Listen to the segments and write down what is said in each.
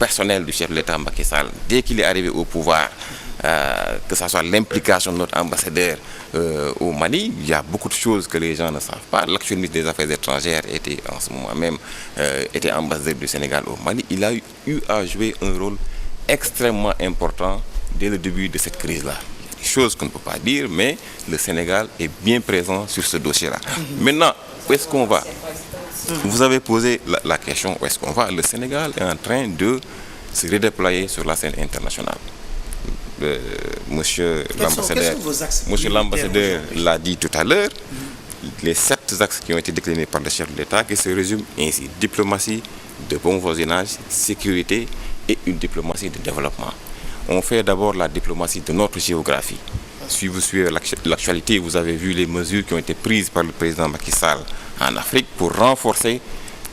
personnel du chef de l'État Macky Sall, dès qu'il est arrivé au pouvoir, que ce soit l'implication de notre ambassadeur au Mali, il y a beaucoup de choses que les gens ne savent pas. L'actuel ministre des Affaires étrangères était en ce moment même était ambassadeur du Sénégal au Mali. Il a eu à jouer un rôle extrêmement important dès le début de cette crise-là. Des choses qu'on ne peut pas dire, mais le Sénégal est bien présent sur ce dossier-là. Maintenant, où est-ce qu'on va? Vous avez posé la question, où est-ce qu'on va? Le Sénégal est en train de se redéployer sur la scène internationale. Monsieur l'ambassadeur l'a dit tout à l'heure, les 7 axes qui ont été déclinés par le chef de l'État qui se résument ainsi: diplomatie de bon voisinage, sécurité et une diplomatie de développement. On fait d'abord la diplomatie de notre géographie. Si vous suivez l'actualité, vous avez vu les mesures qui ont été prises par le président Macky Sall en Afrique pour renforcer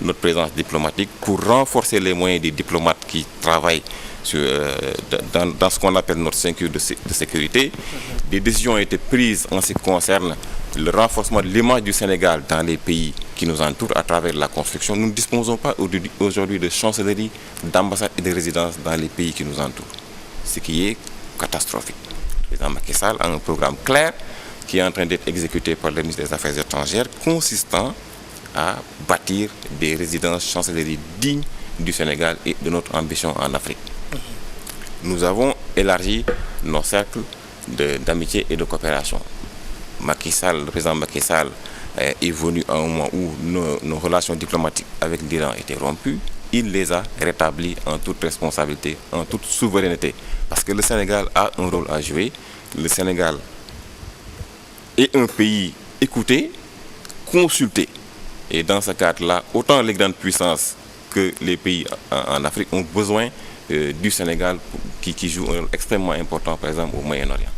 notre présence diplomatique, pour renforcer les moyens des diplomates qui travaillent dans ce qu'on appelle notre ceinture de sécurité. Des décisions ont été prises en ce qui concerne le renforcement de l'image du Sénégal dans les pays qui nous entourent à travers la construction. Nous ne disposons pas aujourd'hui de chancellerie, d'ambassades et de résidences dans les pays qui nous entourent, ce qui est catastrophique. Le président Macky Sall a un programme clair qui est en train d'être exécuté par le ministre des Affaires étrangères, consistant à bâtir des résidences chancelleries dignes du Sénégal et de notre ambition en Afrique. Nous avons élargi nos cercles d'amitié et de coopération. Macky Sall, le président Macky Sall est venu à un moment où nos relations diplomatiques avec l'Iran étaient rompues. Il les a rétablies en toute responsabilité, en toute souveraineté. Parce que le Sénégal a un rôle à jouer. Le Sénégal est un pays écouté, consulté. Et dans ce cadre-là, autant les grandes puissances que les pays en Afrique ont besoin du Sénégal qui joue un rôle extrêmement important, par exemple, au Moyen-Orient.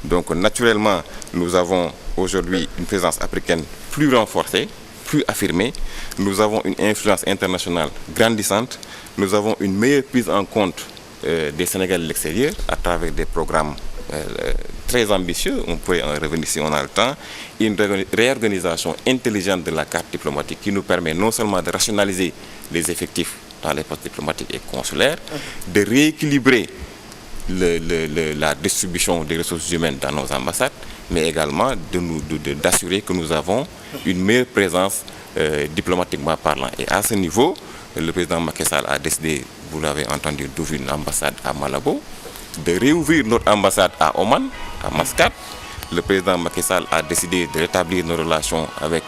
Donc, naturellement, nous avons aujourd'hui une présence africaine plus renforcée, plus affirmée. Nous avons une influence internationale grandissante. Nous avons une meilleure prise en compte des Sénégalais de l'extérieur à travers des programmes très ambitieux. On pourrait en revenir si on a le temps. Une réorganisation intelligente de la carte diplomatique qui nous permet non seulement de rationaliser les effectifs dans les postes diplomatiques et consulaires, de rééquilibrer la distribution des ressources humaines dans nos ambassades, mais également d'assurer que nous avons une meilleure présence diplomatiquement parlant. Et à ce niveau, le président Macky Sall a décidé, vous l'avez entendu, d'ouvrir une ambassade à Malabo, de réouvrir notre ambassade à Oman, à Mascate. Le président Macky Sall a décidé de rétablir nos relations avec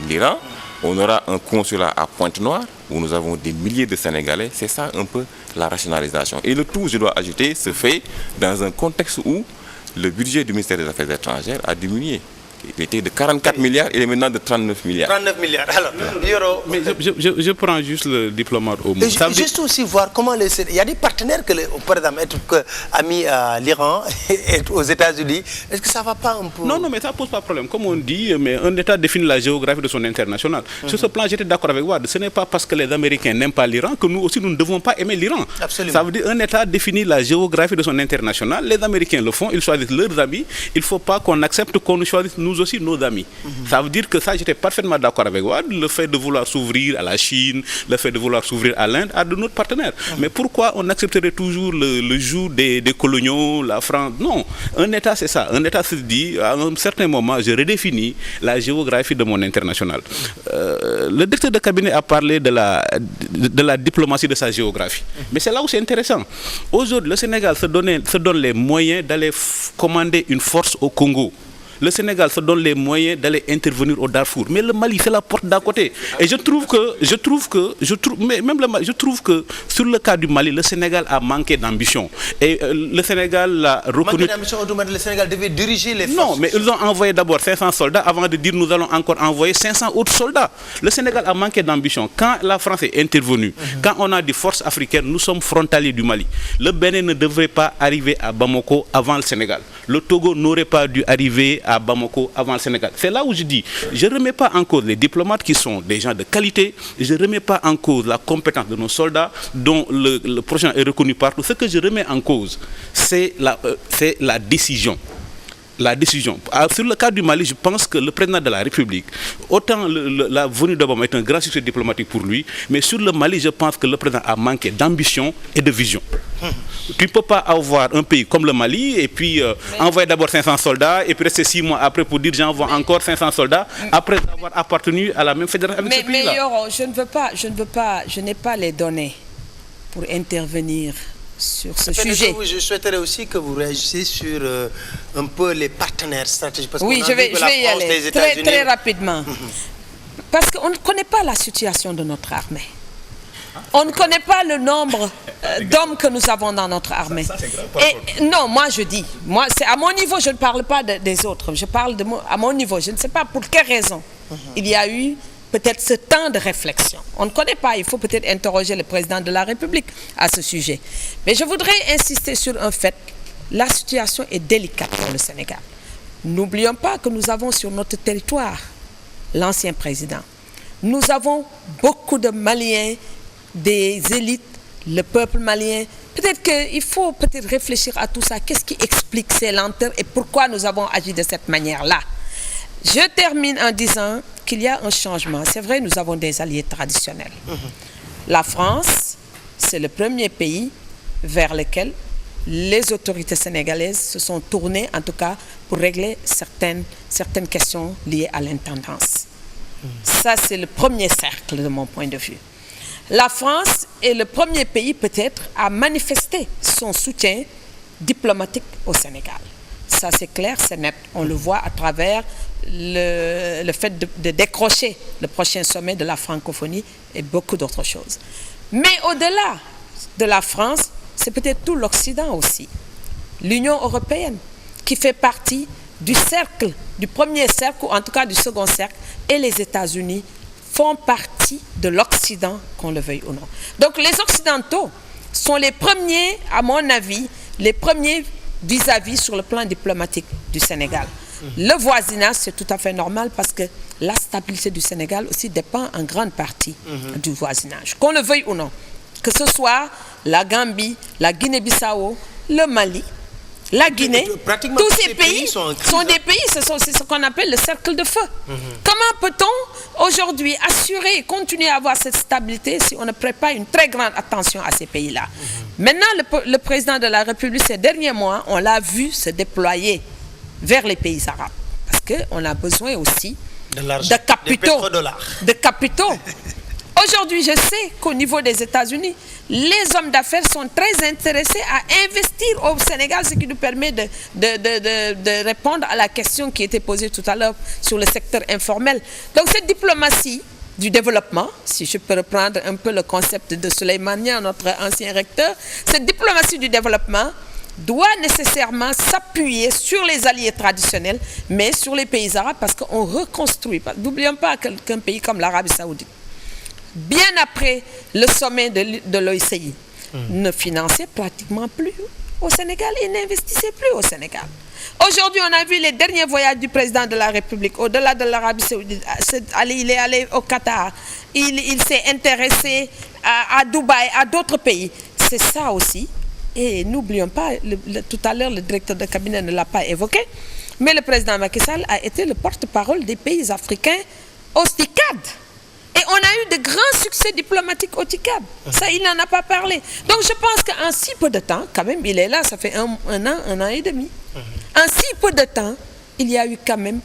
l'Iran. On aura un consulat à Pointe-Noire, où nous avons des milliers de Sénégalais. C'est ça un peu la rationalisation. Et le tout, je dois ajouter, se fait dans un contexte où le budget du ministère des Affaires étrangères a diminué. Il était de 44 milliards, il est maintenant de 39 milliards. 39 milliards. Alors, Yoro... Mais je prends juste le diplomate au mot. Juste aussi voir comment il y a des partenaires que, par exemple, être amis à l'Iran et aux États-Unis. Est-ce que ça ne va pas un peu... Non, mais ça ne pose pas de problème. Comme on dit, mais un État définit la géographie de son international. Sur ce plan, j'étais d'accord avec Wad. Ce n'est pas parce que les Américains n'aiment pas l'Iran que nous aussi, nous ne devons pas aimer l'Iran. Absolument. Ça veut dire un État définit la géographie de son international. Les Américains le font, ils choisissent leurs amis. Il ne faut pas qu'on accepte qu'on nous choisisse nous aussi nos amis. Ça veut dire que ça, j'étais parfaitement d'accord avec Wad. Le fait de vouloir s'ouvrir à la Chine, le fait de vouloir s'ouvrir à l'Inde, à de notre partenaire. Mais pourquoi on accepterait toujours le joug des coloniaux, la France? Non, un État c'est ça. Un État se dit, à un certain moment, je redéfinis la géographie de mon international. Le directeur de cabinet a parlé de la diplomatie de sa géographie. Mais c'est là où c'est intéressant. Aujourd'hui, le Sénégal se donne les moyens d'aller commander une force au Congo. Le Sénégal se donne les moyens d'aller intervenir au Darfour. Mais le Mali, c'est la porte d'à côté. Et je trouve que sur le cas du Mali, le Sénégal a manqué d'ambition. Et le Sénégal l'a reconnu. Manqué d'ambition, le Sénégal devait diriger les forces. Non, mais ils ont envoyé d'abord 500 soldats avant de dire nous allons encore envoyer 500 autres soldats. Le Sénégal a manqué d'ambition. Quand la France est intervenue, quand on a des forces africaines, nous sommes frontaliers du Mali. Le Bénin ne devrait pas arriver à Bamako avant le Sénégal. Le Togo n'aurait pas dû arriver à Bamako avant le Sénégal. C'est là où je dis, je ne remets pas en cause les diplomates qui sont des gens de qualité, je ne remets pas en cause la compétence de nos soldats dont le projet est reconnu partout. Ce que je remets en cause, c'est la décision. la décision. Sur le cas du Mali, je pense que le président de la République, autant la venue d'Obama est un grand succès diplomatique pour lui, mais sur le Mali, je pense que le président a manqué d'ambition et de vision. Tu ne peux pas avoir un pays comme le Mali et puis envoyer d'abord 500 soldats et puis rester 6 mois après pour dire j'envoie encore 500 soldats après avoir appartenu à la même fédération avec ce pays-là. Mais Yoro, je n'ai pas les données pour intervenir sur ce sujet. Je souhaiterais aussi que vous réagissiez sur un peu les partenaires stratégiques. Parce oui, je vais y aller très rapidement. Parce qu'on ne connaît pas la situation de notre armée. On ne connaît pas le nombre d'hommes que nous avons dans notre armée. Non, moi je dis, c'est à mon niveau, je ne parle pas des autres. Je parle à mon niveau. Je ne sais pas pour quelle raison il y a eu peut-être ce temps de réflexion. On ne connaît pas, il faut peut-être interroger le président de la République à ce sujet. Mais je voudrais insister sur un fait, la situation est délicate pour le Sénégal. N'oublions pas que nous avons sur notre territoire l'ancien président. Nous avons beaucoup de Maliens, des élites, le peuple malien. Peut-être qu'il faut réfléchir à tout ça. Qu'est-ce qui explique ces lenteurs et pourquoi nous avons agi de cette manière-là? Je termine en disant qu'il y a un changement. C'est vrai, nous avons des alliés traditionnels. La France, c'est le premier pays vers lequel les autorités sénégalaises se sont tournées, en tout cas, pour régler certaines questions liées à l'intendance. Ça, c'est le premier cercle de mon point de vue. La France est le premier pays, peut-être, à manifester son soutien diplomatique au Sénégal. Ça, c'est clair, c'est net. On le voit à travers le fait de décrocher le prochain sommet de la francophonie et beaucoup d'autres choses. Mais au-delà de la France, c'est peut-être tout l'Occident aussi. L'Union européenne, qui fait partie du cercle, du premier cercle, ou en tout cas du second cercle, et les États-Unis font partie de l'Occident, qu'on le veuille ou non. Donc les Occidentaux sont les premiers, à mon avis, les premiers vis-à-vis sur le plan diplomatique du Sénégal. Le voisinage, c'est tout à fait normal parce que la stabilité du Sénégal aussi dépend en grande partie du voisinage, qu'on le veuille ou non. Que ce soit la Gambie, la Guinée-Bissau, le Mali, la Guinée, tous ces pays sont des pays, c'est ce qu'on appelle le cercle de feu. Comment peut-on aujourd'hui assurer et continuer à avoir cette stabilité si on ne prête pas une très grande attention à ces pays-là? Maintenant, le président de la République, ces derniers mois, on l'a vu se déployer vers les pays arabes. Parce qu'on a besoin aussi de capitaux. Aujourd'hui, je sais qu'au niveau des États-Unis, les hommes d'affaires sont très intéressés à investir au Sénégal, ce qui nous permet de répondre à la question qui était posée tout à l'heure sur le secteur informel. Donc cette diplomatie du développement, si je peux reprendre un peu le concept de Souleymane Niang, notre ancien recteur, cette diplomatie du développement doit nécessairement s'appuyer sur les alliés traditionnels, mais sur les pays arabes, parce qu'on reconstruit. N'oublions pas qu'un pays comme l'Arabie Saoudite, bien après le sommet de l'OICI, ne finançait pratiquement plus au Sénégal et n'investissait plus au Sénégal. Aujourd'hui, on a vu les derniers voyages du président de la République, au-delà de l'Arabie Saoudite. Il est allé au Qatar, il s'est intéressé à Dubaï, à d'autres pays. C'est ça aussi. Et n'oublions pas, tout à l'heure, le directeur de cabinet ne l'a pas évoqué, mais le président Macky Sall a été le porte-parole des pays africains au TICAD. Et on a eu de grands succès diplomatiques au TICAD. Ça, il n'en a pas parlé. Donc je pense qu'en si peu de temps, quand même, il est là, ça fait un an et demi. En si peu de temps, il y a eu quand même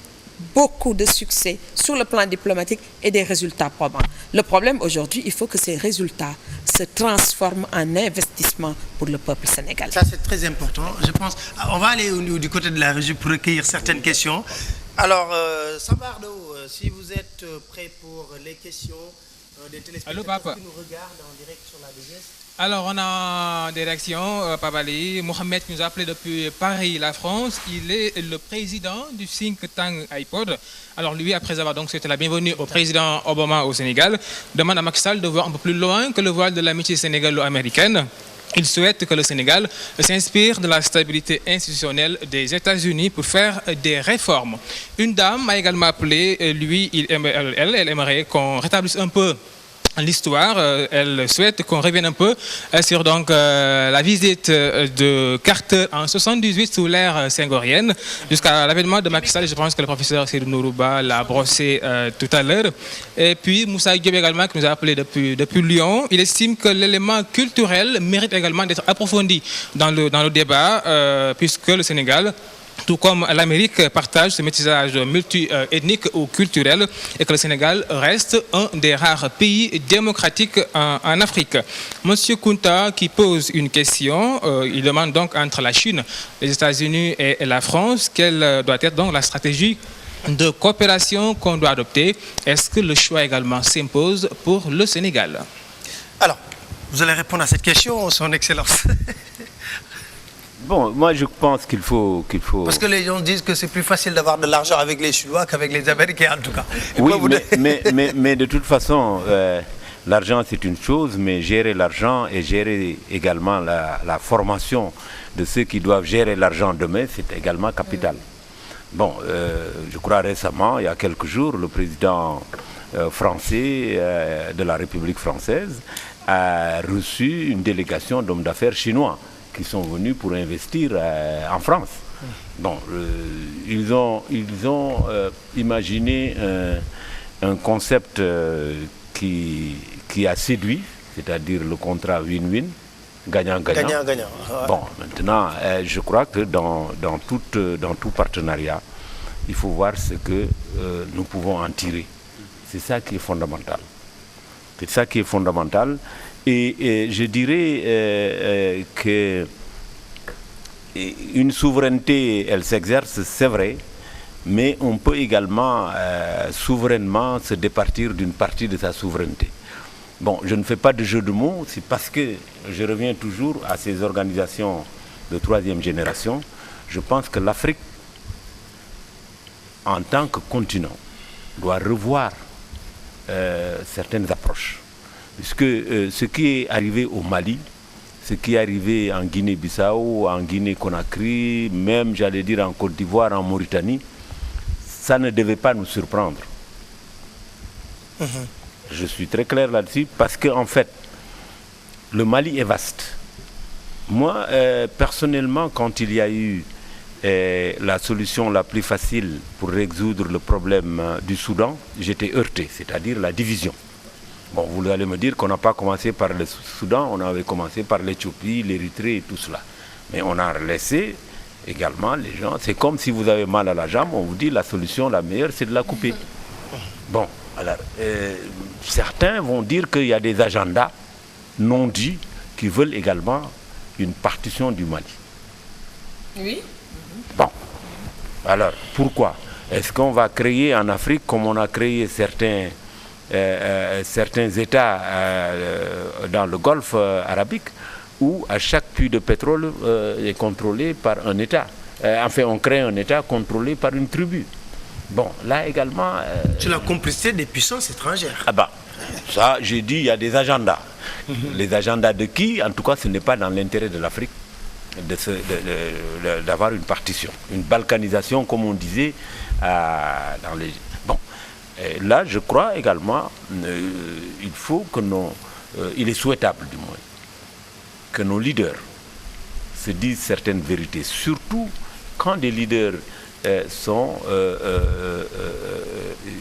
beaucoup de succès sur le plan diplomatique et des résultats probants. Le problème aujourd'hui, il faut que ces résultats se transforment en investissement pour le peuple sénégalais. Ça, c'est très important. Je pense. On va aller du côté de la régie pour recueillir certaines questions. Alors, Sambardo, si vous êtes prêt pour les questions des téléspectateurs qui nous regardent en direct sur la DGS. Alors, on a des réactions. Pabali, Mohamed nous a appelé depuis Paris, la France. Il est le président du think tank iPod. Alors, lui, après avoir donc souhaité la bienvenue au président Obama au Sénégal, demande à Macky Sall de voir un peu plus loin que le voile de l'amitié sénégalo-américaine. Il souhaite que le Sénégal s'inspire de la stabilité institutionnelle des États-Unis pour faire des réformes. Une dame m'a également appelé. Lui, elle aimerait qu'on rétablisse un peu l'histoire. Elle souhaite qu'on revienne un peu sur donc, la visite de Carter en 78 sous l'ère senghorienne jusqu'à l'avènement de Macky Sall. Je pense que le professeur Seydou Nourouba l'a brossé tout à l'heure. Et puis Moussa Diop également qui nous a appelé depuis Lyon. Il estime que l'élément culturel mérite également d'être approfondi dans le débat puisque le Sénégal, tout comme l'Amérique, partage ce métissage multi-ethnique ou culturel et que le Sénégal reste un des rares pays démocratiques en Afrique. Monsieur Kounta qui pose une question, il demande donc entre la Chine, les États-Unis et la France, quelle doit être donc la stratégie de coopération qu'on doit adopter? Est-ce que le choix également s'impose pour le Sénégal? Alors, vous allez répondre à cette question, Son Excellence. Bon, moi je pense qu'il faut... Parce que les gens disent que c'est plus facile d'avoir de l'argent avec les Chinois qu'avec les Américains en tout cas. Et oui, mais de toute façon, l'argent c'est une chose, mais gérer l'argent et gérer également la formation de ceux qui doivent gérer l'argent demain, c'est également capital. Bon, je crois récemment, il y a quelques jours, le président français de la République française a reçu une délégation d'hommes d'affaires chinois qui sont venus pour investir en France. Bon, ils ont imaginé un concept qui a séduit, c'est-à-dire le contrat win-win, gagnant-gagnant. Gagnant-gagnant. Bon, maintenant, je crois que dans tout partenariat, il faut voir ce que nous pouvons en tirer. C'est ça qui est fondamental. C'est ça qui est fondamental. Et je dirais qu'une souveraineté, elle s'exerce, c'est vrai, mais on peut également souverainement se départir d'une partie de sa souveraineté. Bon, je ne fais pas de jeu de mots, c'est parce que je reviens toujours à ces organisations de troisième génération. Je pense que l'Afrique, en tant que continent, doit revoir certaines approches. Puisque ce qui est arrivé au Mali, ce qui est arrivé en Guinée-Bissau, en Guinée-Conakry, même j'allais dire en Côte d'Ivoire, en Mauritanie, ça ne devait pas nous surprendre. Je suis très clair là-dessus parce qu'en fait, le Mali est vaste. Moi, personnellement, quand il y a eu la solution la plus facile pour résoudre le problème du Soudan, j'étais heurté, c'est-à-dire la division. Bon, vous allez me dire qu'on n'a pas commencé par le Soudan, on avait commencé par l'Éthiopie, l'Érythrée et tout cela. Mais on a laissé également les gens. C'est comme si vous avez mal à la jambe, on vous dit la solution la meilleure, c'est de la couper. Bon, alors, certains vont dire qu'il y a des agendas non dits qui veulent également une partition du Mali. Oui. Bon, alors pourquoi? Est-ce qu'on va créer en Afrique, comme on a créé certains États dans le Golfe arabique, où à chaque puits de pétrole est contrôlé par un État. Enfin, on crée un État contrôlé par une tribu. Bon, là également... C'est la complicité des puissances étrangères. Ah ben, ça, j'ai dit, il y a des agendas. Les agendas de qui? En tout cas, ce n'est pas dans l'intérêt de l'Afrique d'avoir une partition, une balkanisation, comme on disait dans les... Bon. Et là, je crois également il faut que il est souhaitable du moins que nos leaders se disent certaines vérités, surtout quand des leaders sont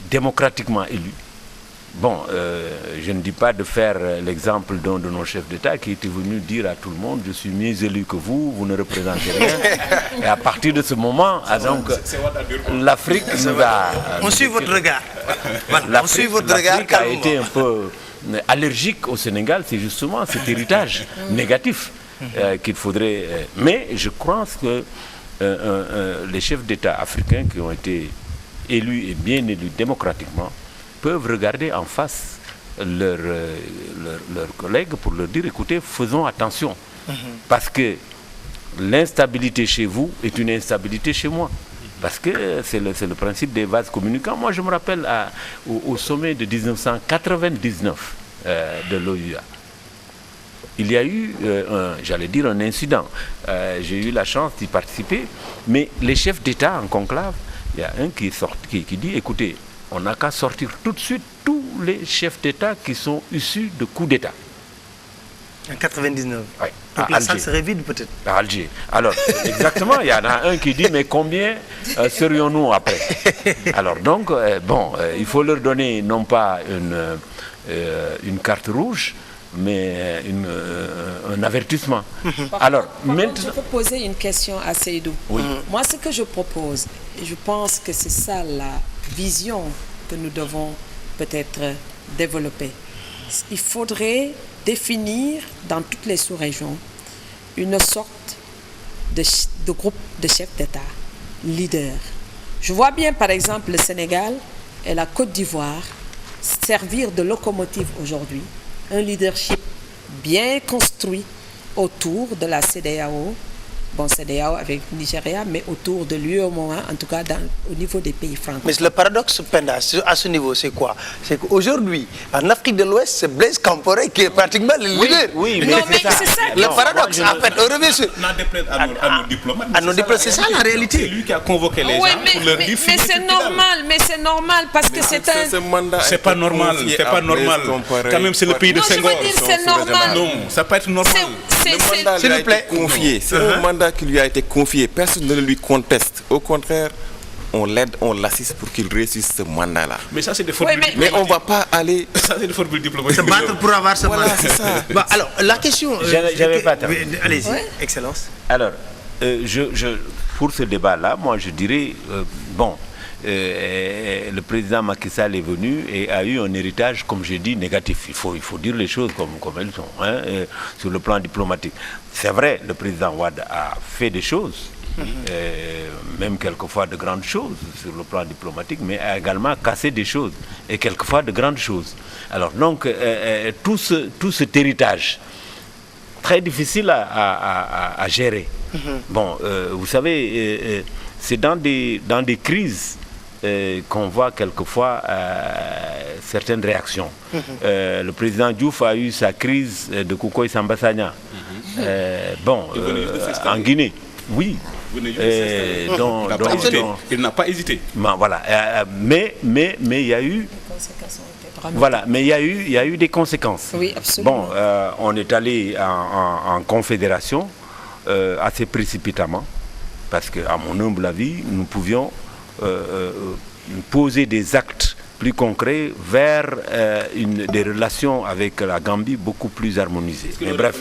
démocratiquement élus. Bon, je ne dis pas de faire l'exemple d'un de nos chefs d'État qui était venu dire à tout le monde: je suis mieux élu que vous, vous ne représentez rien. Et à partir de ce moment, donc, l'Afrique nous a... On suit votre regard. Voilà, on suit votre regard. L'Afrique a été un peu allergique au Sénégal, c'est justement cet héritage négatif qu'il faudrait... mais je pense que les chefs d'État africains qui ont été élus et bien élus démocratiquement peuvent regarder en face leurs collègues pour leur dire: écoutez, faisons attention, parce que l'instabilité chez vous est une instabilité chez moi, parce que c'est le principe des vases communicants. Moi, je me rappelle au sommet de 1999 de l'OUA, il y a eu, j'allais dire, un incident. J'ai eu la chance d'y participer, mais les chefs d'État en conclave, il y a un qui dit: écoutez, on n'a qu'à sortir tout de suite tous les chefs d'État qui sont issus de coups d'État. En 99. Oui, donc la salle serait vide peut-être. À Alger. Alors, exactement, il y en a un qui dit, mais combien serions-nous après? Alors donc, il faut leur donner non pas une carte rouge, mais un avertissement. Alors, maintenant... Je peux poser une question à Seydou. Oui. Moi, ce que je propose, et je pense que c'est ça la vision que nous devons peut-être développer. Il faudrait définir dans toutes les sous-régions une sorte de groupe de chefs d'État, leaders. Je vois bien, par exemple, le Sénégal et la Côte d'Ivoire servir de locomotive aujourd'hui, un leadership bien construit autour de la CEDEAO, CEDEAO avec le Nigeria, mais autour de l'UEMOA, en tout cas au niveau des pays francophones. Mais le paradoxe, Penda, à ce niveau, c'est quoi? C'est qu'aujourd'hui, en Afrique de l'Ouest, c'est Blaise Compaoré qui est pratiquement le leader. Oui, mais c'est ça. Le paradoxe, en fait, on revient sur... À nos diplomates. À nos diplomates, c'est ça la réalité. C'est lui qui a convoqué les gens pour leur dire... Mais c'est normal, parce que c'est un... C'est pas normal, c'est pas normal. Quand même, c'est le pays de Senghor. Je veux dire, c'est normal. Non, ça peut être normal. Le mandat lui a été confié. C'est un mandat qui lui a été confié. Personne ne lui conteste. Au contraire, on l'aide, on l'assiste pour qu'il réussisse ce mandat-là. Mais ça, c'est des formules. Mais on ne va pas aller... Ça, c'est des formules diplomatiques. Se battre pour avoir ce mandat. C'est ça. Bon, alors, la question... J'avais pas terminé. Allez-y, Excellence. Alors, pour ce débat-là, moi, je dirais... le président Macky Sall est venu et a eu un héritage, comme j'ai dit, négatif. Il faut dire les choses comme elles sont, sur le plan diplomatique. C'est vrai, le président Wade a fait des choses, même quelquefois de grandes choses sur le plan diplomatique, mais a également cassé des choses, et quelquefois de grandes choses. Alors donc, tout cet héritage, très difficile à gérer. Vous savez, c'est dans des crises qu'on voit quelquefois certaines réactions. Le président Diouf a eu sa crise de Koukoy Sambassagna. En Guinée, oui. Il n'a pas hésité. Voilà. Mais il y a eu... Voilà, mais il y a eu des conséquences. Oui, absolument. On est allé en confédération assez précipitamment, parce qu'à mon humble avis, nous pouvions poser des actes plus concrets vers des relations avec la Gambie beaucoup plus harmonisées. Mais bref,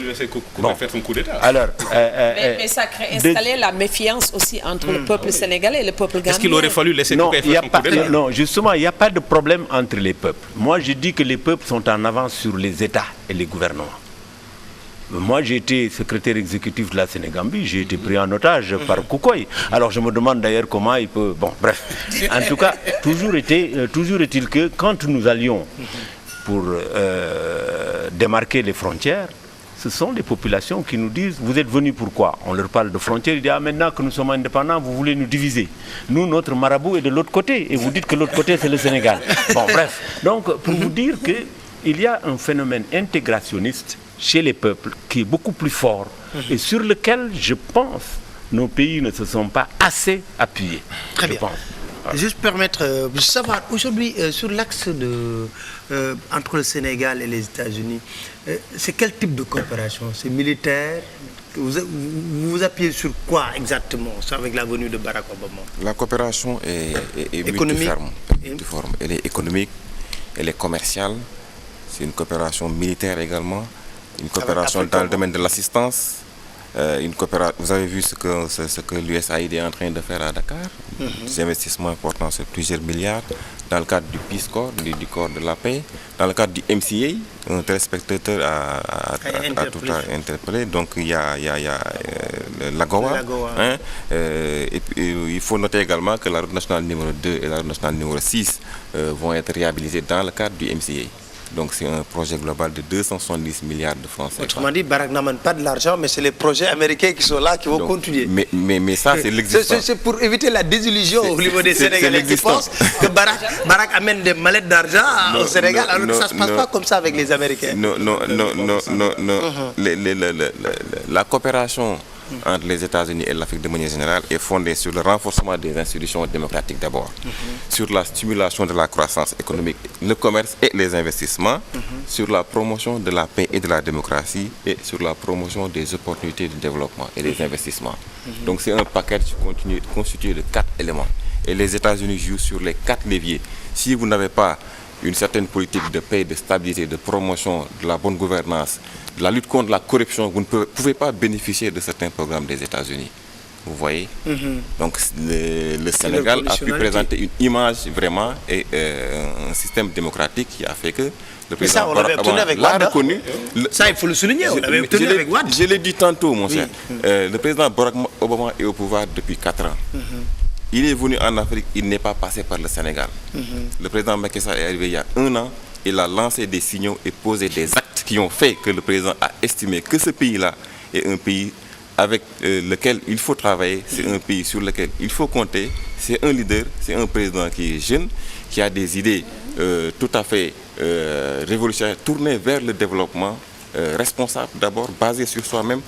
faire son coup d'État. Alors, mais ça crée installer la méfiance aussi entre le peuple sénégalais et le peuple gambien. Est-ce qu'il aurait fallu laisser Koukoy faire son coup d'État? Non, justement, il n'y a pas de problème entre les peuples. Moi, je dis que les peuples sont en avance sur les États et les gouvernements. Moi, j'ai été secrétaire exécutif de la Sénégambie, j'ai été pris en otage par Koukoy. Alors, je me demande d'ailleurs comment il peut... Bon, bref. En tout cas, toujours est-il que quand nous allions pour démarquer les frontières, ce sont les populations qui nous disent « Vous êtes venus pourquoi ?» On leur parle de frontières, ils disent « Ah, maintenant que nous sommes indépendants, vous voulez nous diviser. Nous, notre marabout est de l'autre côté, et vous dites que l'autre côté, c'est le Sénégal. » Bon, bref. Donc, pour vous dire qu'il y a un phénomène intégrationniste chez les peuples qui est beaucoup plus fort et sur lequel, je pense, nos pays ne se sont pas assez appuyés. Très bien. Juste permettre de savoir, aujourd'hui, sur l'axe entre le Sénégal et les États-Unis, c'est quel type de coopération? C'est militaire? Vous vous appuyez sur quoi exactement avec la venue de Barack Obama? La coopération est multiforme. Elle est économique, elle est commerciale, c'est une coopération militaire également. Une coopération dans le domaine de l'assistance. Vous avez vu ce que l'USAID est en train de faire à Dakar. Des investissements importants sur plusieurs milliards. Dans le cadre du Peace Corps, du corps de la paix. Dans le cadre du MCA, un téléspectateur a tout interpellé. Donc il y a l'AGOA. Et puis, il faut noter également que la route nationale numéro 2 et la route nationale numéro 6 vont être réhabilitées dans le cadre du MCA. Donc c'est un projet global de 270 milliards de francs CFA. Autrement dit, Barack n'amène pas de l'argent, mais c'est les projets américains qui sont là qui vont continuer. Mais ça, c'est l'existant. C'est pour éviter la désillusion au niveau des Sénégalais qui pensent que Barack amène des mallettes d'argent au Sénégal, alors que ça ne se passe pas comme ça avec les Américains. Non. La coopération entre les États-Unis et l'Afrique de manière générale est fondée sur le renforcement des institutions démocratiques d'abord, sur la stimulation de la croissance économique, le commerce et les investissements, sur la promotion de la paix et de la démocratie et sur la promotion des opportunités de développement et des investissements. Donc c'est un package constitué de 4 éléments. Et les États-Unis jouent sur les 4 leviers. Si vous n'avez pas une certaine politique de paix, de stabilité, de promotion, de la bonne gouvernance, de la lutte contre la corruption, vous ne pouvez pas bénéficier de certains programmes des États-Unis. Vous voyez. Donc le Sénégal a pu présenter une image vraiment et un système démocratique qui a fait que le président Barack Obama l'a reconnu. Ça, il faut le souligner, on l'avait obtenu avec Wade. Je l'ai dit tantôt, mon cher. Le président Barack Obama est au pouvoir depuis 4 ans. Il est venu en Afrique, il n'est pas passé par le Sénégal. Le président Macky Sall est arrivé il y a 1 an, il a lancé des signaux et posé des actes qui ont fait que le président a estimé que ce pays-là est un pays avec lequel il faut travailler, c'est un pays sur lequel il faut compter, c'est un leader, c'est un président qui est jeune, qui a des idées tout à fait révolutionnaires, tournées vers le développement, responsable d'abord, basé sur soi-même.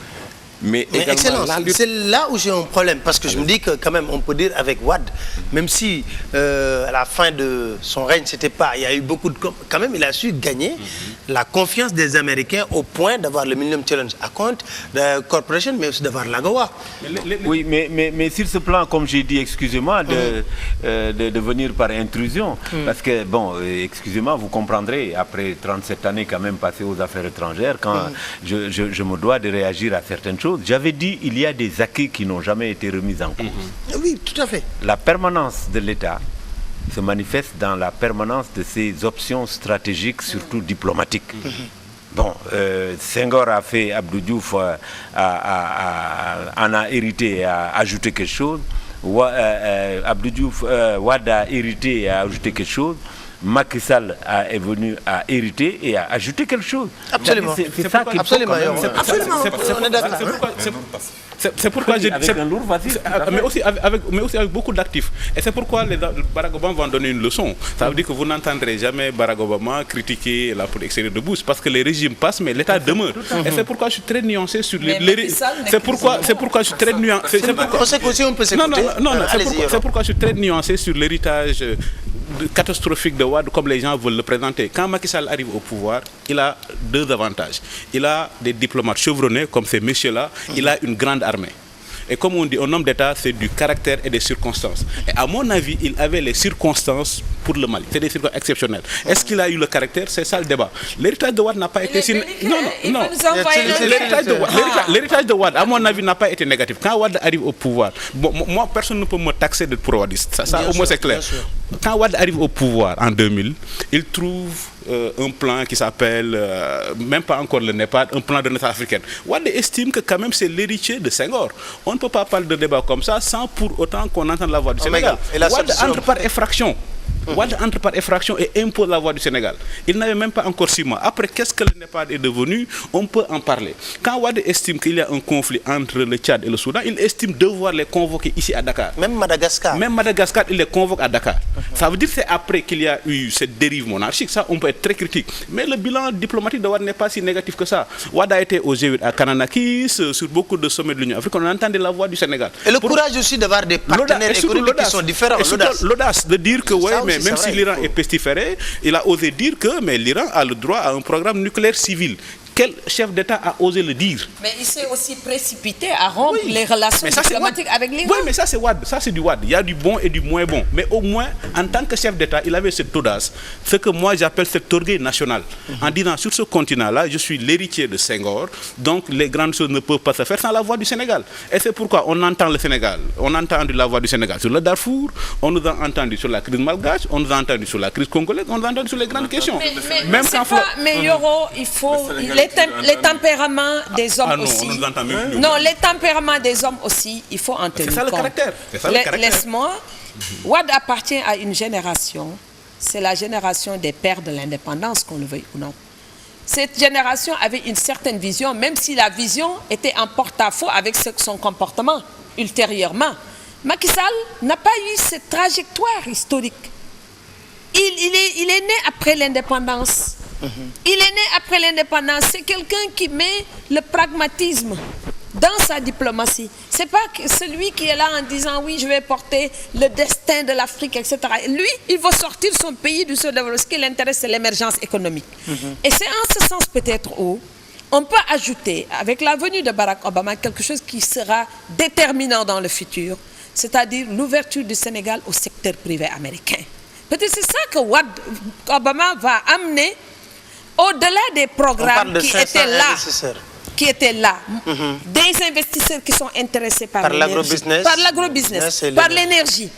Mais excellent, c'est là où j'ai un problème, parce que je me dis que quand même on peut dire avec Wade, même si à la fin de son règne, c'était pas, il y a eu beaucoup de... Quand même, il a su gagner la confiance des Américains au point d'avoir le Millennium Challenge Account Corporation, mais aussi d'avoir l'AGOA. Oui, mais sur ce plan, comme j'ai dit, excusez-moi de venir par intrusion, parce que, bon, excusez-moi, vous comprendrez, après 37 années quand même passées aux affaires étrangères, quand je me dois de réagir à certaines choses, j'avais dit il y a des acquis qui n'ont jamais été remis en cause. Oui, tout à fait. La permanence de l'État se manifeste dans la permanence de ses options stratégiques, surtout diplomatiques. Bon, Senghor a fait, Abdou Diouf en a hérité et a ajouté quelque chose. Abdou Diouf, Wade a hérité et a ajouté quelque chose. Macky Sall est venu à hériter et à ajouter quelque chose. Absolument. C'est ça qu'il faut absolument. C'est pourquoi j'ai... Avec un lourd facile. Mais aussi avec beaucoup d'actifs. Et c'est pourquoi les Barack Obama va en donner une leçon. Ça veut dire que vous n'entendrez jamais Barack Obama critiquer la politique extérieure de Bush, parce que les régimes passent, mais l'État demeure. Et c'est pourquoi je suis très nuancé sur les... C'est pourquoi je suis très nuancé... On sait qu'aussi on peut s'écouter. Non, c'est pourquoi je suis très nuancé sur l'héritage catastrophique de Wade, comme les gens veulent le présenter. Quand Macky Sall arrive au pouvoir, il a 2 avantages. Il a des diplomates chevronnés, comme ces messieurs-là. Il a une grande armée. Et comme on dit, un homme d'État, c'est du caractère et des circonstances. Et à mon avis, il avait les circonstances pour le Mali. C'est des circonstances exceptionnelles. Est-ce qu'il a eu le caractère? C'est ça le débat. L'héritage de Wade n'a pas été... Non. L'héritage de Wade, à mon avis, n'a pas été négatif. Quand Wade arrive au pouvoir, moi, personne ne peut me taxer d'être pro-wadiste. Ça au moins, c'est clair. Quand Wade arrive au pouvoir en 2000, il trouve un plan qui s'appelle, même pas encore le NEPAD, un plan de naissance africaine. Wade estime que quand même c'est l'héritier de Senghor. On ne peut pas parler de débat comme ça sans pour autant qu'on entende la voix du Sénégal. Wade entre par effraction. Wade entre par effraction et impose la voix du Sénégal. Il n'avait même pas encore 6 mois. Après, qu'est-ce que le NEPAD est devenu? On peut en parler. Quand Wade estime qu'il y a un conflit entre le Tchad et le Soudan, il estime devoir les convoquer ici à Dakar. Même Madagascar, il les convoque à Dakar. Ça veut dire que c'est après qu'il y a eu cette dérive monarchique. Ça, on peut être très critique. Mais le bilan diplomatique de Wade n'est pas si négatif que ça. Wade a été au G8 à Kananakis, sur beaucoup de sommets de l'Union africaine. On entendait la voix du Sénégal. Et le courage aussi d'avoir des partenaires économiques qui sont différents. L'audace de dire que, oui, mais même si l'Iran est pestiféré, il a osé dire que l'Iran a le droit à un programme nucléaire civil. Quel chef d'État a osé le dire? Mais il s'est aussi précipité à rompre les relations diplomatiques avec l'Iran. Oui, mais ça c'est Wade, ça c'est du Wade. Il y a du bon et du moins bon. Mais au moins, en tant que chef d'État, il avait cette audace, ce que moi j'appelle cet orgueil national. En disant, sur ce continent-là, je suis l'héritier de Senghor, donc les grandes choses ne peuvent pas se faire sans la voix du Sénégal. Et c'est pourquoi on entend le Sénégal. On a entendu la voix du Sénégal sur le Darfour, on nous a entendu sur la crise malgache, on nous a entendu sur la crise congolaise, on nous a entendu sur les grandes questions. Mais Yoro, il faut... Les tempéraments des hommes aussi. Non, les tempéraments des hommes aussi, il faut en tenir compte. C'est ça le caractère. Laisse-moi. Wade appartient à une génération, c'est la génération des pères de l'indépendance, qu'on le veuille ou non. Cette génération avait une certaine vision, même si la vision était en porte-à-faux avec son comportement ultérieurement. Macky Sall n'a pas eu cette trajectoire historique. Il est né après l'indépendance. Il est né après l'indépendance. C'est quelqu'un qui met le pragmatisme dans sa diplomatie. Ce n'est pas celui qui est là en disant oui, je vais porter le destin de l'Afrique, etc. Lui, il veut sortir son pays du sous-développement. Ce qui l'intéresse, c'est l'émergence économique. Et c'est en ce sens peut-être où on peut ajouter, avec la venue de Barack Obama, quelque chose qui sera déterminant dans le futur, c'est-à-dire l'ouverture du Sénégal au secteur privé américain. Peut-être c'est ça que Obama va amener au-delà des programmes qui étaient là, des investisseurs qui sont intéressés par l'agrobusiness, par l'énergie.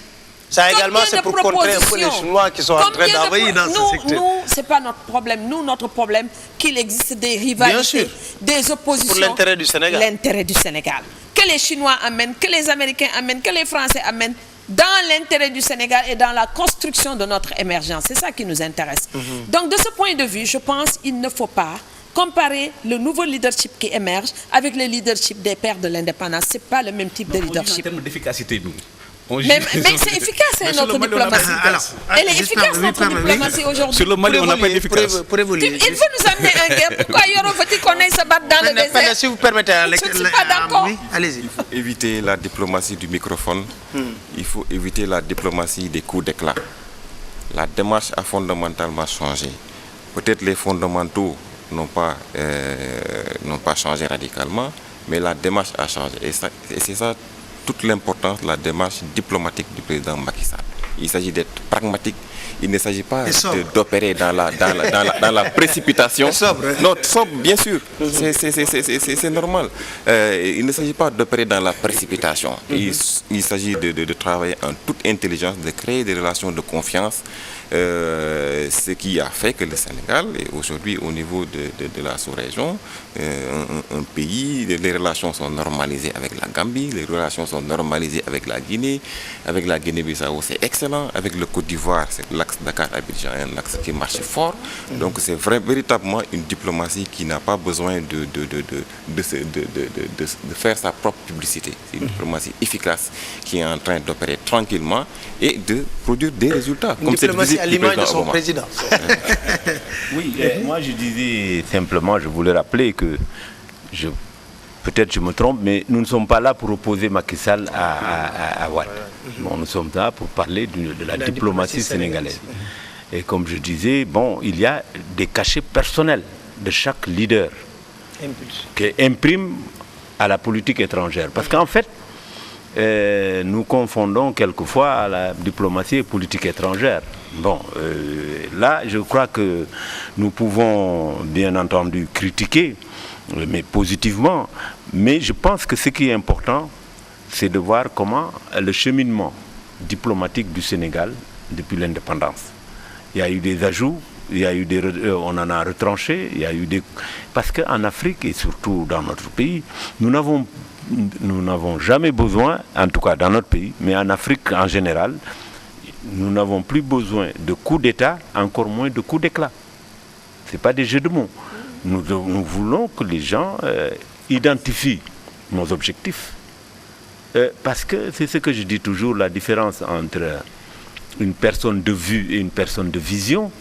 Ça également, c'est pour contrer un peu les Chinois qui sont en train d'envahir dans ce secteur. Nous, ce n'est pas notre problème. Nous, notre problème, qu'il existe des rivalités, des oppositions. Pour l'intérêt du Sénégal. L'intérêt du Sénégal. Que les Chinois amènent, que les Américains amènent, que les Français amènent, dans l'intérêt du Sénégal et dans la construction de notre émergence. C'est ça qui nous intéresse. Donc, de ce point de vue, je pense qu'il ne faut pas comparer le nouveau leadership qui émerge avec le leadership des pères de l'indépendance. Ce n'est pas le même type de leadership. En termes d'efficacité, nous. Mais c'est efficace, notre diplomatie. Elle est efficace, notre diplomatie aujourd'hui. Sur le Mali, on n'a pas d'efficace. Il faut nous amener un guerre. Pourquoi Yoro veut-il qu'on aille se battre dans le désert? Si vous permettez, je ne suis pas d'accord. Allez-y. Il faut éviter la diplomatie du microphone. Il faut éviter la diplomatie des coups d'éclat. La démarche a fondamentalement changé. Peut-être les fondamentaux n'ont pas changé radicalement, mais la démarche a changé. Et c'est ça toute l'importance de la démarche diplomatique du président Macky Sall. Il s'agit d'être pragmatique. Il ne s'agit pas d'opérer dans la précipitation. Non, sobre, bien sûr. C'est normal. Il ne s'agit pas d'opérer dans la précipitation. Il s'agit de travailler en toute intelligence, de créer des relations de confiance. Ce qui a fait que le Sénégal est aujourd'hui au niveau de la sous-région un pays, les relations sont normalisées avec la Gambie, les relations sont normalisées avec la Guinée. Avec la Guinée-Bissau, c'est excellent. Avec le Côte d'Ivoire, c'est l'axe Dakar-Abidjan, un axe qui marche fort. Donc c'est véritablement une diplomatie qui n'a pas besoin de faire sa propre publicité. C'est une diplomatie efficace qui est en train d'opérer tranquillement et de produire des résultats. Une diplomatie à l'image de son président. Oui, moi je disais simplement, je voulais rappeler que peut-être je me trompe, mais nous ne sommes pas là pour opposer Macky Sall à Wade. Bon, nous sommes là pour parler de la diplomatie sénégalaise. Et comme je disais, il y a des cachets personnels de chaque leader qui imprime à la politique étrangère. Parce qu'en fait, nous confondons quelquefois la diplomatie et politique étrangère. Là, je crois que nous pouvons bien entendu critiquer, mais positivement. Mais je pense que ce qui est important, c'est de voir comment le cheminement diplomatique du Sénégal depuis l'indépendance. Il y a eu des ajouts, on en a retranché, parce qu'en Afrique et surtout dans notre pays, nous n'avons jamais besoin, en tout cas dans notre pays, mais en Afrique en général, nous n'avons plus besoin de coups d'État, encore moins de coups d'éclat. Ce n'est pas des jeux de mots. Nous voulons que les gens identifient nos objectifs. Parce que c'est ce que je dis toujours, la différence entre une personne de vue et une personne de vision.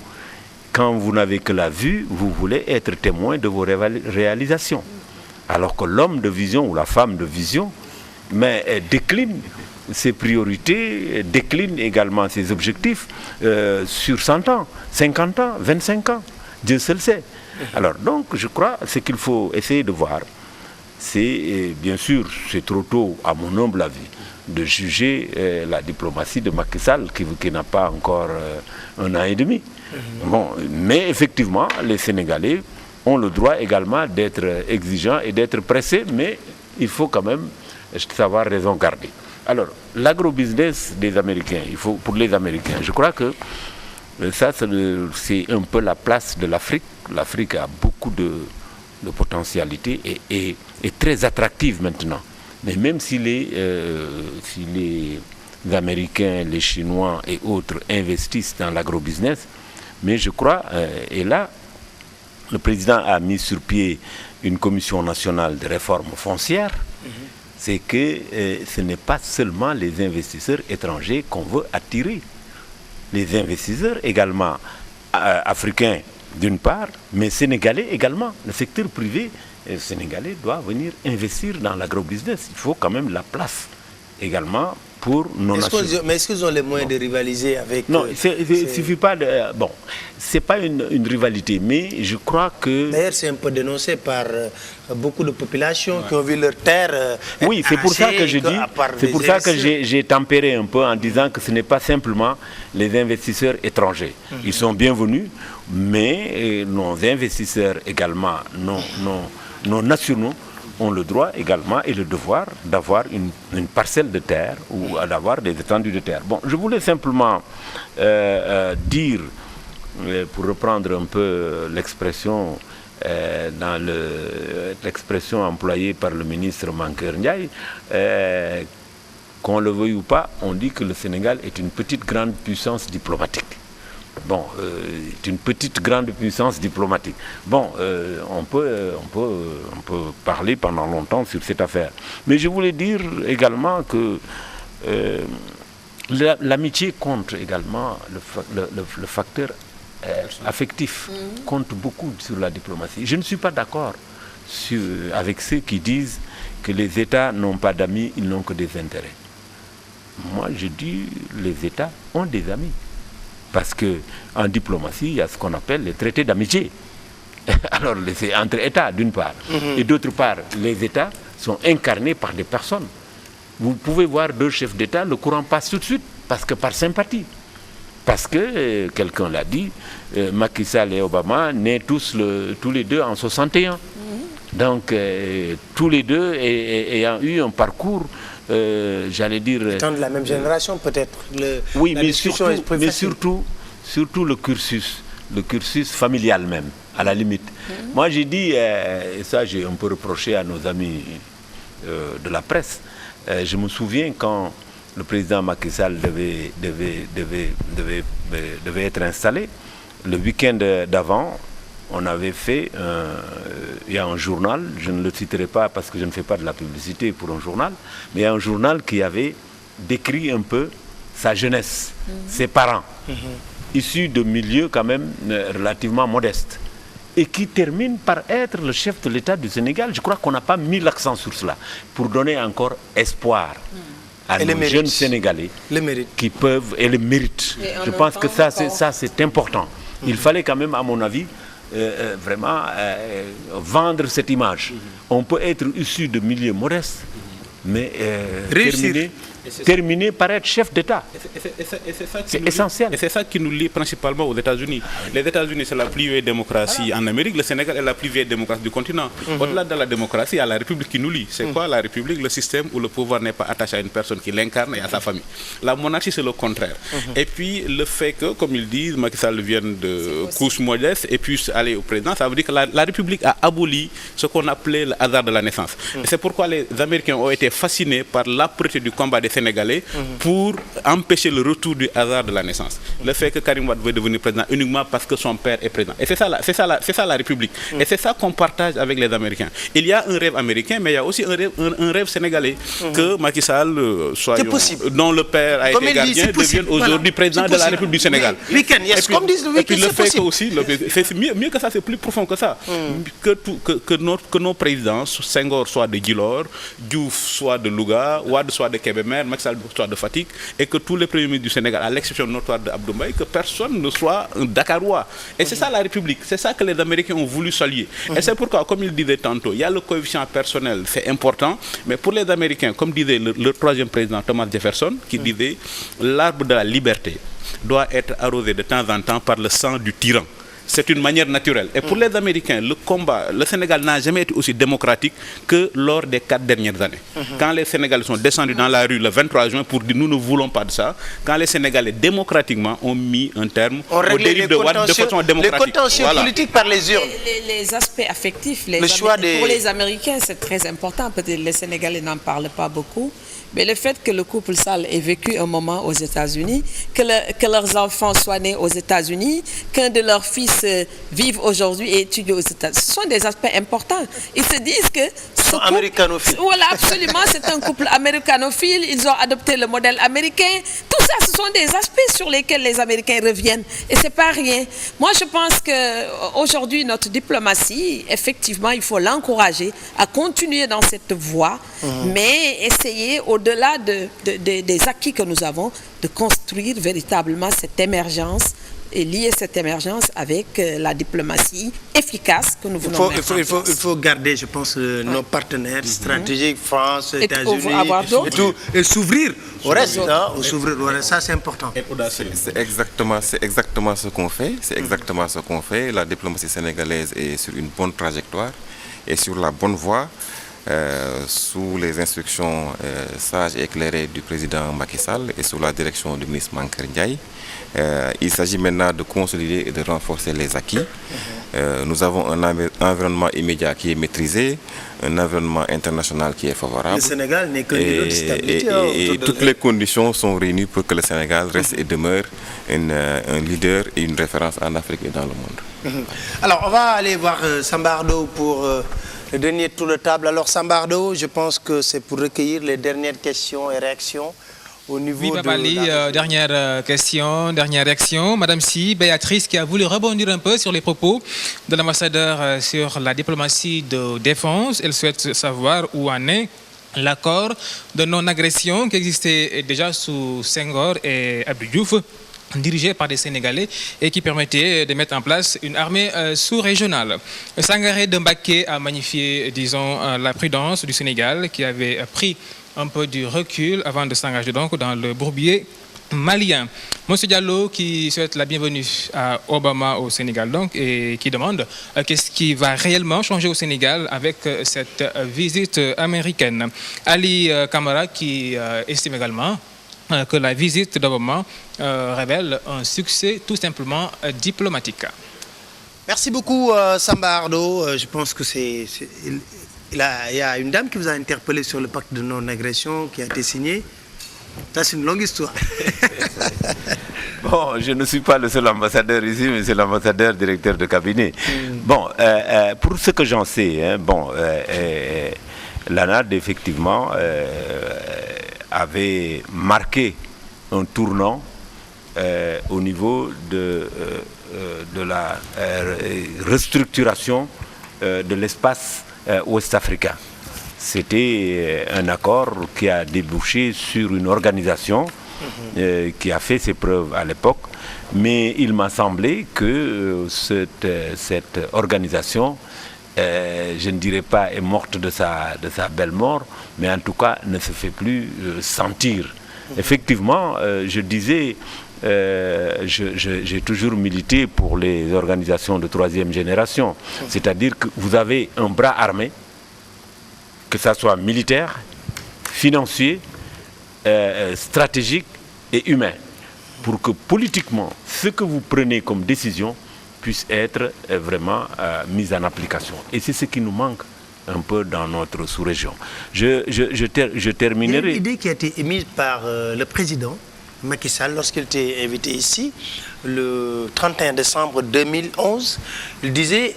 Quand vous n'avez que la vue, vous voulez être témoin de vos réalisations. Alors que l'homme de vision ou la femme de vision décline ses priorités, décline également ses objectifs sur 100 ans, 50 ans, 25 ans. Dieu seul sait. Alors donc, je crois, ce qu'il faut essayer de voir, c'est, bien sûr, c'est trop tôt, à mon humble avis, de juger la diplomatie de Macky Sall, qui n'a pas encore 1 an et demi. Mais effectivement, les Sénégalais ont le droit également d'être exigeants et d'être pressés, mais il faut quand même savoir raison garder. Alors, l'agrobusiness des Américains, pour les Américains, je crois que ça, c'est un peu la place de l'Afrique. L'Afrique a beaucoup de potentialité et est très attractive maintenant. Mais même si les Américains, les Chinois et autres investissent dans l'agrobusiness, mais je crois, et là, le président a mis sur pied une commission nationale de réforme foncière, c'est que ce n'est pas seulement les investisseurs étrangers qu'on veut attirer. Les investisseurs également africains d'une part, mais sénégalais également. Le secteur privé sénégalais doit venir investir dans l'agrobusiness. Il faut quand même la place également pour nos nations. Mais est-ce qu'ils ont les moyens de rivaliser avec... Non, il ne suffit pas de... Bon, ce n'est pas une rivalité, mais je crois que... D'ailleurs, c'est un peu dénoncé par beaucoup de populations qui ont vu leur terre... Oui, c'est pour ça que je dis... C'est pour ça que j'ai tempéré un peu en disant que ce n'est pas simplement les investisseurs étrangers. Ils sont bienvenus, mais nos investisseurs également, nos nationaux, ont le droit également et le devoir d'avoir une parcelle de terre ou d'avoir des étendues de terre. Bon, je voulais simplement dire, pour reprendre un peu l'expression l'expression employée par le ministre Mankeur Ndiaye, qu'on le veuille ou pas, on dit que le Sénégal est une petite grande puissance diplomatique. Bon, c'est une petite grande puissance diplomatique. Bon, on peut parler pendant longtemps sur cette affaire. Mais je voulais dire également que l'amitié compte également, le facteur affectif compte beaucoup sur la diplomatie. Je ne suis pas d'accord avec ceux qui disent que les États n'ont pas d'amis, ils n'ont que des intérêts. Moi, je dis les États ont des amis. Parce qu'en diplomatie, il y a ce qu'on appelle les traités d'amitié. Alors, c'est entre États, d'une part. Et d'autre part, les États sont incarnés par des personnes. Vous pouvez voir deux chefs d'État, le courant passe tout de suite, parce que par sympathie. Parce que, quelqu'un l'a dit, Macky Sall et Obama naissent tous les deux en 61. Donc, tous les deux ayant eu un parcours... j'allais dire... Étant de la même génération, peut-être. Oui, mais surtout le cursus familial même, à la limite. Moi, j'ai dit, et ça j'ai un peu reproché à nos amis de la presse, je me souviens quand le président Macky Sall devait être installé, le week-end d'avant, on avait fait, il y a un journal, je ne le citerai pas parce que je ne fais pas de la publicité pour un journal, mais il y a un journal qui avait décrit un peu sa jeunesse, ses parents, issus de milieux quand même relativement modestes, et qui termine par être le chef de l'État du Sénégal. Je crois qu'on n'a pas mis l'accent sur cela, pour donner encore espoir à nos jeunes Sénégalais qui peuvent, et le mérite. Je pense que ça c'est important. Il fallait quand même, à mon avis, vraiment vendre cette image. On peut être issu de milieux modestes, mais terminer par être chef d'État. C'est essentiel. Et c'est ça qui nous lie principalement aux États-Unis. Les États-Unis, c'est la plus vieille démocratie en Amérique. Le Sénégal est la plus vieille démocratie du continent. Au-delà de la démocratie, il y a la République qui nous lie. C'est quoi la République? Le système où le pouvoir n'est pas attaché à une personne qui l'incarne et à sa famille. La monarchie, c'est le contraire. Et puis, le fait que, comme ils disent, Macky Sall vienne de couches modestes et puisse aller au président, ça veut dire que la République a aboli ce qu'on appelait le hasard de la naissance. Et c'est pourquoi les Américains ont été fascinés par l'âpreté du combat des Sénégalais pour empêcher le retour du hasard de la naissance. Le fait que Karim Wade veut devenir président uniquement parce que son père est président. Et c'est ça la République. Et c'est ça qu'on partage avec les Américains. Il y a un rêve américain, mais il y a aussi un rêve sénégalais. Que Macky Sall, dont le père a été gardien, devienne aujourd'hui président de la République du Sénégal. Et puis le fait que aussi, c'est mieux que ça, c'est plus profond que ça. Que nos présidents, Senghor soit de Guilor, Diouf soit de Louga, Wade soit de Kébémer, Macky Sall soit de Fatick, et que tous les premiers ministres du Sénégal, à l'exception notoire de Abdou Mbaye, que personne ne soit un Dakarois. Et c'est ça la République, c'est ça que les Américains ont voulu saluer. Et c'est pourquoi, comme il disait tantôt, il y a le coefficient personnel, c'est important, mais pour les Américains, comme disait le troisième président Thomas Jefferson, qui disait l'arbre de la liberté doit être arrosé de temps en temps par le sang du tyran. C'est une manière naturelle. Et pour les Américains, le Sénégal n'a jamais été aussi démocratique que lors des 4 dernières années. Quand les Sénégalais sont descendus dans la rue le 23 juin pour dire nous ne voulons pas de ça, quand les Sénégalais démocratiquement ont mis un terme au dérive de Wade de façon démocratique. Les contentieux politiques par les urnes. Les aspects affectifs, pour les Américains, c'est très important. Peut-être les Sénégalais n'en parlent pas beaucoup. Mais le fait que le couple Sall ait vécu un moment aux États-Unis, que leurs enfants soient nés aux États-Unis, qu'un de leurs fils puissent vivre aujourd'hui et étudier aux États-Unis. Ce sont des aspects importants. Ils se disent que... Ils sont américanophile. Voilà, absolument, c'est un couple américanophile. Ils ont adopté le modèle américain. Tout ça, ce sont des aspects sur lesquels les Américains reviennent. Et c'est pas rien. Moi, je pense qu'aujourd'hui, notre diplomatie, effectivement, il faut l'encourager à continuer dans cette voie, mais essayer, au-delà des acquis que nous avons, de construire véritablement cette émergence et lier cette émergence avec la diplomatie efficace que nous voulons mettre en place. Il faut garder, je pense, nos partenaires stratégiques, France, États-Unis, et s'ouvrir au reste. Ça, c'est important. C'est exactement ce qu'on fait. C'est exactement ce qu'on fait. La diplomatie sénégalaise est sur une bonne trajectoire et sur la bonne voie. Sous les instructions sages et éclairées du président Macky Sall et sous la direction du ministre Mankeur Ndiaye. Il s'agit maintenant de consolider et de renforcer les acquis. Nous avons un environnement immédiat qui est maîtrisé, un environnement international qui est favorable. Le Sénégal n'est que de stabilité. Et toutes les conditions sont réunies pour que le Sénégal reste et demeure un leader et une référence en Afrique et dans le monde. Alors, on va aller voir Sambardo pour le dernier tour de table. Alors, Sambardo, je pense que c'est pour recueillir les dernières questions et réactions. Oui, Babali, dernière question, dernière réaction. Madame Si, Béatrice, qui a voulu rebondir un peu sur les propos de l'ambassadeur sur la diplomatie de défense. Elle souhaite savoir où en est l'accord de non-agression qui existait déjà sous Senghor et Abdou Diouf, dirigé par des Sénégalais et qui permettait de mettre en place une armée sous-régionale. Sangaré de Mbacké a magnifié, disons, la prudence du Sénégal qui avait pris un peu du recul avant de s'engager donc dans le bourbier malien. Monsieur Diallo qui souhaite la bienvenue à Obama au Sénégal donc et qui demande qu'est-ce qui va réellement changer au Sénégal avec cette visite américaine. Ali Kamara qui estime également que la visite d'Obama révèle un succès tout simplement diplomatique. Merci beaucoup Sambardo. Je pense que il y a une dame qui vous a interpellé sur le pacte de non-agression qui a été signé. Ça, c'est une longue histoire. Bon, je ne suis pas le seul ambassadeur ici, mais c'est l'ambassadeur directeur de cabinet. Bon, pour ce que j'en sais, l'ANAD, effectivement, avait marqué un tournant au niveau de la restructuration de l'espace ouest-africain. C'était un accord qui a débouché sur une organisation qui a fait ses preuves à l'époque, mais il m'a semblé que cette organisation, je ne dirais pas est morte de sa belle mort, mais en tout cas ne se fait plus sentir. Effectivement, je disais, j'ai toujours milité pour les organisations de troisième génération, c'est-à-dire que vous avez un bras armé, que ça soit militaire, financier, stratégique et humain, pour que politiquement, ce que vous prenez comme décision puisse être vraiment mis en application. Et c'est ce qui nous manque un peu dans notre sous-région. Je terminerai... Il y a une idée qui a été émise par le président Macky Sall lorsqu'il était invité ici, le 31 décembre 2011. Il disait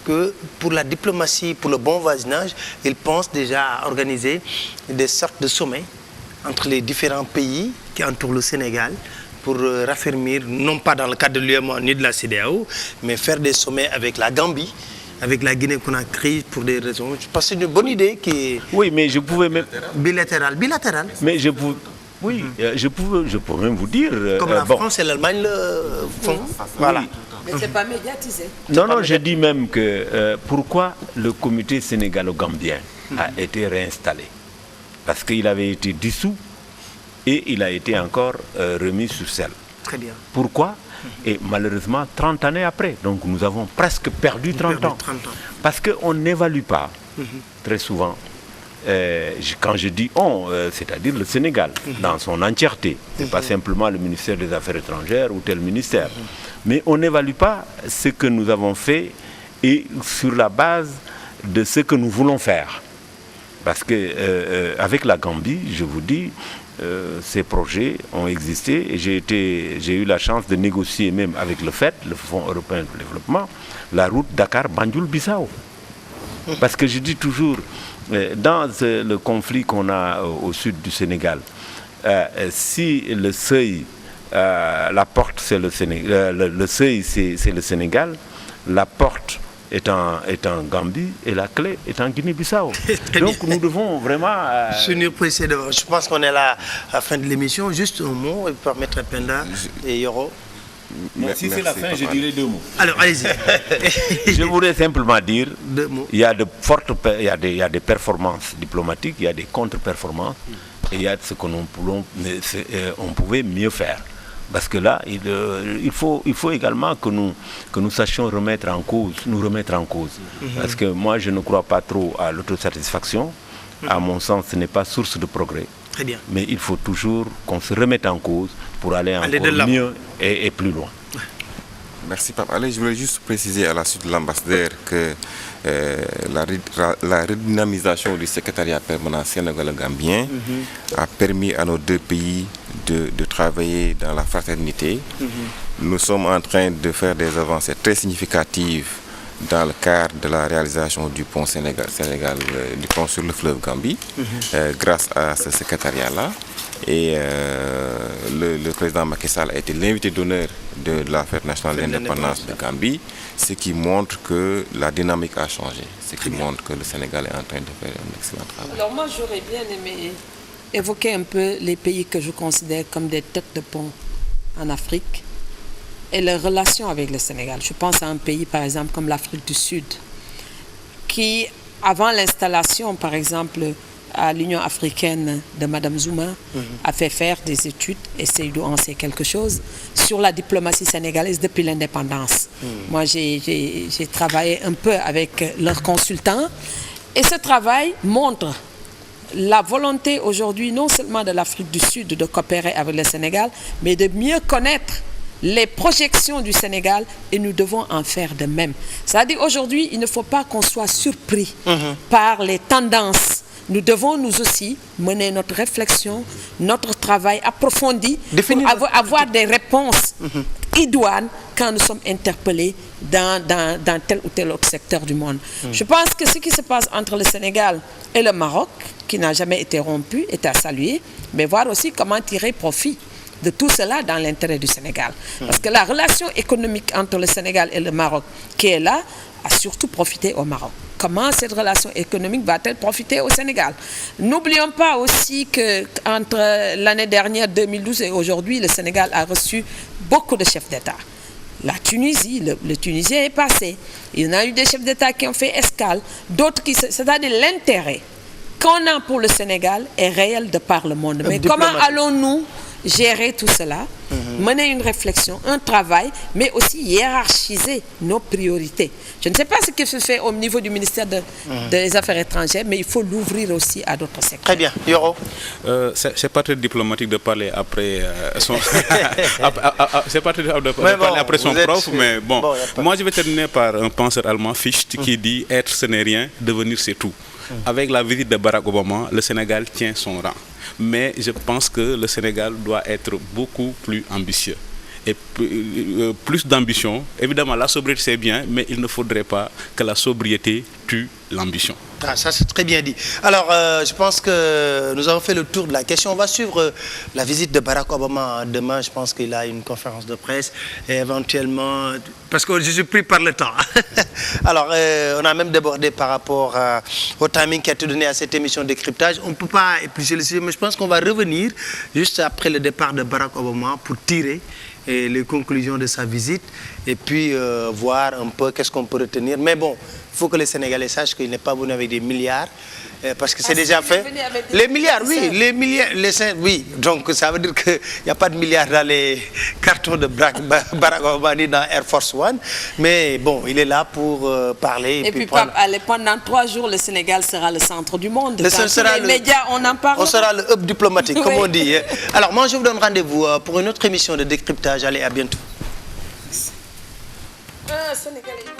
que pour la diplomatie, pour le bon voisinage, il pense déjà à organiser des sortes de sommets entre les différents pays qui entourent le Sénégal pour raffermir, non pas dans le cadre de l'UEMOA ni de la CEDEAO, mais faire des sommets avec la Gambie, avec la Guinée-Conakry pour des raisons. Je pense que c'est une bonne idée qui est... Oui, mais je pouvais même... Bilatéral. Mais je pouvais... Oui, je peux même vous dire... Comme la France et l'Allemagne le font. Voilà. Mais ce n'est pas médiatisé. Non, je dis même que pourquoi le comité sénégalo-gambien a été réinstallé? Parce qu'il avait été dissous et il a été encore remis sur selle. Très bien. Pourquoi? Et malheureusement, 30 années après, donc nous avons presque perdu 30 ans. Parce qu'on n'évalue pas très souvent. Quand je dis on, c'est-à-dire le Sénégal, dans son entièreté. Ce n'est pas simplement le ministère des Affaires étrangères ou tel ministère. Mais on n'évalue pas ce que nous avons fait et sur la base de ce que nous voulons faire. Parce que avec la Gambie, je vous dis, ces projets ont existé et j'ai eu la chance de négocier même avec le FED, le Fonds européen de développement, la route Dakar-Banjul-Bissau. Parce que je dis toujours, dans le conflit qu'on a au sud du Sénégal, si le seuil, la porte c'est le Sénégal, le seuil c'est le Sénégal, la porte est en Gambie et la clé est en Guinée-Bissau. Donc nous devons vraiment... Je pense qu'on est là à la fin de l'émission. Juste un mot, et permettre Penda et Yoro. Si c'est la fin, je dirais 2 mots. Alors, allez-y. Je voudrais simplement dire, 2 mots. Il y a des performances diplomatiques, il y a des contre-performances, et il y a ce qu'on pouvait mieux faire. Parce que là, il faut également que nous sachions nous remettre en cause. Parce que moi, je ne crois pas trop à l'autosatisfaction. À mon sens, ce n'est pas source de progrès. Très bien. Mais il faut toujours qu'on se remette en cause pour aller encore mieux et plus loin. Merci, Pape. Allez, je voulais juste préciser à la suite de l'ambassadeur que la redynamisation du secrétariat permanent sénégalo-gambien a permis à nos 2 pays de travailler dans la fraternité. Nous sommes en train de faire des avancées très significatives dans le cadre de la réalisation du pont du pont sur le fleuve Gambie, grâce à ce secrétariat-là. Et le président Macky Sall a été l'invité d'honneur de la Fête nationale de l'indépendance de Gambie, ce qui montre que la dynamique a changé, ce qui montre que le Sénégal est en train de faire un excellent travail. Alors moi, j'aurais bien aimé évoquer un peu les pays que je considère comme des têtes de pont en Afrique et leurs relations avec le Sénégal. Je pense à un pays, par exemple, comme l'Afrique du Sud, qui, avant l'installation, par exemple, à l'Union africaine de Mme Zouma, a fait faire des études, et Seydou en sait quelque chose, sur la diplomatie sénégalaise depuis l'indépendance. Moi, j'ai travaillé un peu avec leurs consultants, et ce travail montre la volonté aujourd'hui, non seulement de l'Afrique du Sud de coopérer avec le Sénégal, mais de mieux connaître les projections du Sénégal, et nous devons en faire de même. C'est-à-dire aujourd'hui, il ne faut pas qu'on soit surpris par les tendances. Nous devons nous aussi mener notre réflexion, notre travail approfondi pour avoir des réponses idoines quand nous sommes interpellés dans tel ou tel autre secteur du monde. Je pense que ce qui se passe entre le Sénégal et le Maroc, qui n'a jamais été rompu, est à saluer, mais voir aussi comment tirer profit de tout cela dans l'intérêt du Sénégal. Parce que la relation économique entre le Sénégal et le Maroc qui est là a surtout profité au Maroc. Comment cette relation économique va-t-elle profiter au Sénégal? N'oublions pas aussi qu'entre l'année dernière, 2012, et aujourd'hui, le Sénégal a reçu beaucoup de chefs d'État. La Tunisie, le Tunisien est passé. Il y en a eu des chefs d'État qui ont fait escale, d'autres qui... C'est-à-dire l'intérêt qu'on a pour le Sénégal est réel de par le monde. Mais comment allons-nous gérer tout cela, mener une réflexion, un travail, mais aussi hiérarchiser nos priorités. Je ne sais pas ce qui se fait au niveau du ministère des Affaires étrangères, mais il faut l'ouvrir aussi à d'autres secteurs. Très bien. Yoro. C'est pas très diplomatique de parler après son... c'est pas très diplomatique de parler après son prof, mais bon. Moi, je vais terminer par un penseur allemand, Fichte, qui dit « Être, ce n'est rien, devenir, c'est tout ». Avec la visite de Barack Obama, le Sénégal tient son rang. Mais je pense que le Sénégal doit être beaucoup plus ambitieux. Et plus d'ambition. Évidemment, la sobriété, c'est bien, mais il ne faudrait pas que la sobriété tue l'ambition. Ah, ça, c'est très bien dit. Alors, je pense que nous avons fait le tour de la question. On va suivre la visite de Barack Obama demain. Je pense qu'il a une conférence de presse et éventuellement... Parce que je suis pris par le temps. Alors, on a même débordé par rapport au timing qui a été donné à cette émission de décryptage. On ne peut pas éplucher le sujet, mais je pense qu'on va revenir juste après le départ de Barack Obama pour tirer les conclusions de sa visite et puis voir un peu qu'est-ce qu'on peut retenir. Mais bon, il faut que les Sénégalais sachent qu'il n'est pas venu avec des milliards parce que c'est déjà fait. Les milliards, oui, les milliards, oui. Donc ça veut dire qu'il n'y a pas de milliards dans les cartons de Barack Obama ni dans Air Force One. Mais bon, il est là pour parler. Et puis pendant 3 jours, le Sénégal sera le centre du monde. Dans les médias, on en parle. On sera le hub diplomatique, comme on dit. Alors moi, je vous donne rendez-vous pour une autre émission de décryptage. Allez, à bientôt. Sénégalais.